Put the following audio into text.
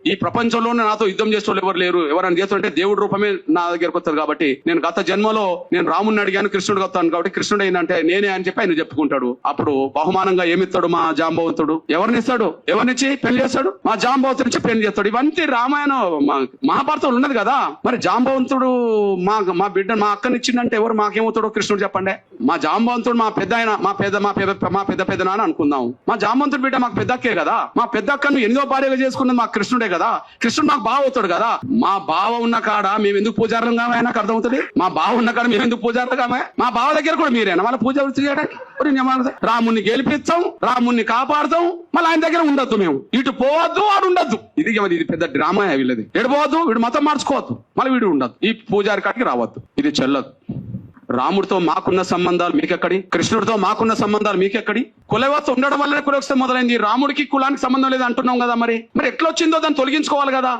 ఈ ప్రపంచంలోనే నాతో యుద్ధం చేసేవాళ్ళు ఎవరు లేరు, ఎవరైనా చేస్తుంటే దేవుడి రూపమే నా దగ్గరకు వస్తారు. కాబట్టి నేను గత జన్మలో నేను రాముడిని అడిగాను, కృష్ణుడు వస్తాను కాబట్టి కృష్ణుడు ఏంటంటే నేనే అని చెప్పి ఆయన చెప్పుకుంటాడు. అప్పుడు బహుమానంగా ఏమిస్తాడు మా జాంబవంతుడు? ఎవరిని ఇస్తాడు? ఎవరినిచ్చి పెళ్లి చేస్తాడు? మా జాంబవంతుడి నుంచి పెళ్లి చేస్తాడు. ఇవంతా రామాయణం మహాభారతంలో ఉన్నది కదా. మరి జాంబవంతుడు మా బిడ్డ మా అక్కనిచ్చిందంటే ఎవరు మాకేమవుతాడో కృష్ణుడు చెప్పండి. మా జాంబవంతుడు మా పెద్ద ఆయన మా పెద్ద నాన్న అనుకుందాం. మా జాంబవంతుడు బిడ్డ మాకు పెద్ద అక్కే కదా. మా పెద్ద అక్కను 8వ భార్యగా చేసుకున్నది మా కృష్ణుడే కదా. కృష్ణుడు మాకు బావ అవుతాడు కదా. మా బావ ఉన్న కాడ మేము ఎందుకు పూజారులం కామే? నాకు అర్థమవుతుంది. మా బావ ఉన్న కాడ మేము ఎందుకు పూజారులు కామే? మా బావ దగ్గర కూడా మీరేనా వాళ్ళ పూజ చేయడానికి? రాముణ్ణి గెలిపిస్తాం, రాముణ్ణి కాపాడుతాం, మళ్ళీ ఆయన దగ్గర ఉండొద్దు, మేము ఇటు పోవద్దు, వాడు ఉండొద్దు. ఇది పెద్ద డ్రామా వీళ్ళది. ఎడిపోవద్దు, వీడు మతం మార్చుకోవద్దు, మళ్ళీ వీడు ఉండదు, ఈ పూజారి కాడికి రావద్దు. ఇది చెల్లదు. రాముడితో మాకున్న సంబంధాలు మీకెక్కడి? కృష్ణుడితో మాకున్న సంబంధాలు మీకెక్కడి? కులవ్యవస్థ ఉండడం వల్లనే కులవ్యవస్థ మొదలైంది. రాముడికి కులానికి సంబంధం లేదు అంటున్నాం కదా. మరి ఎట్లా వచ్చిందో దాన్ని తొలగించుకోవాలి కదా.